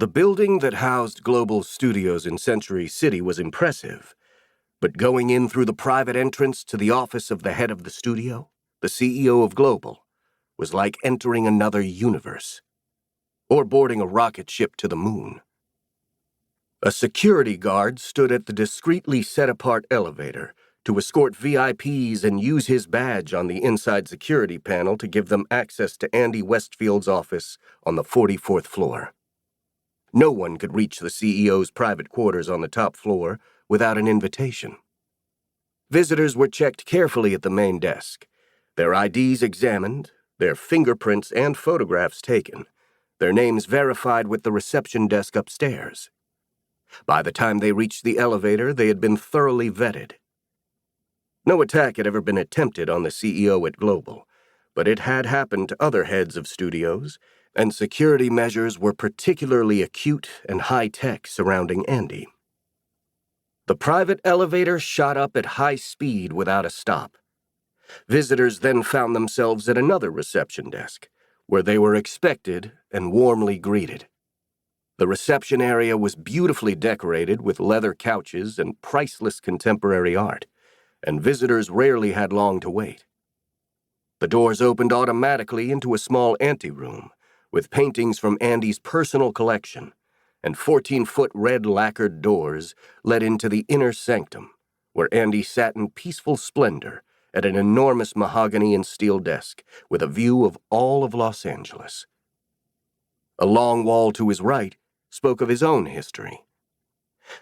The building that housed Global Studios in Century City was impressive, but going in through the private entrance to the office of the head of the studio, the CEO of Global, was like entering another universe, or boarding a rocket ship to the moon. A security guard stood at the discreetly set-apart elevator to escort VIPs and use his badge on the inside security panel to give them access to Andy Westfield's office on the 44th floor. No one could reach the CEO's private quarters on the top floor without an invitation. Visitors were checked carefully at the main desk, their IDs examined, their fingerprints and photographs taken, their names verified with the reception desk upstairs. By the time they reached the elevator, they had been thoroughly vetted. No attack had ever been attempted on the CEO at Global, but it had happened to other heads of studios, and security measures were particularly acute and high-tech surrounding Andy. The private elevator shot up at high speed without a stop. Visitors then found themselves at another reception desk, where they were expected and warmly greeted. The reception area was beautifully decorated with leather couches and priceless contemporary art, and visitors rarely had long to wait. The doors opened automatically into a small anteroom with paintings from Andy's personal collection, and 14-foot red lacquered doors led into the inner sanctum, where Andy sat in peaceful splendor at an enormous mahogany and steel desk with a view of all of Los Angeles. A long wall to his right spoke of his own history.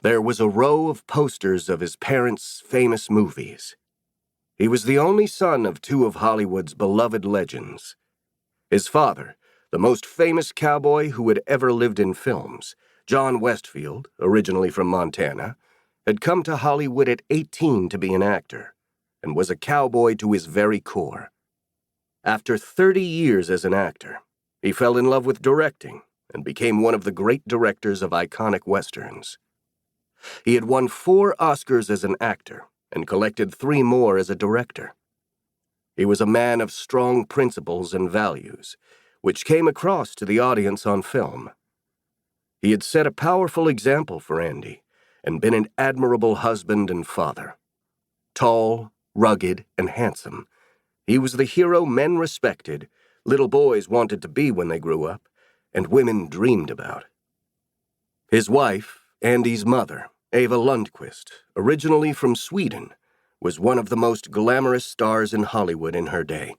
There was a row of posters of his parents' famous movies. He was the only son of two of Hollywood's beloved legends. His father, the most famous cowboy who had ever lived in films, John Westfield, originally from Montana, had come to Hollywood at 18 to be an actor, and was a cowboy to his very core. After 30 years as an actor, he fell in love with directing and became one of the great directors of iconic westerns. He had won 4 Oscars as an actor and collected 3 more as a director. He was a man of strong principles and values, which came across to the audience on film. He had set a powerful example for Andy and been an admirable husband and father. Tall, rugged, and handsome, he was the hero men respected, little boys wanted to be when they grew up, and women dreamed about. His wife, Andy's mother, Eva Lundquist, originally from Sweden, was one of the most glamorous stars in Hollywood in her day.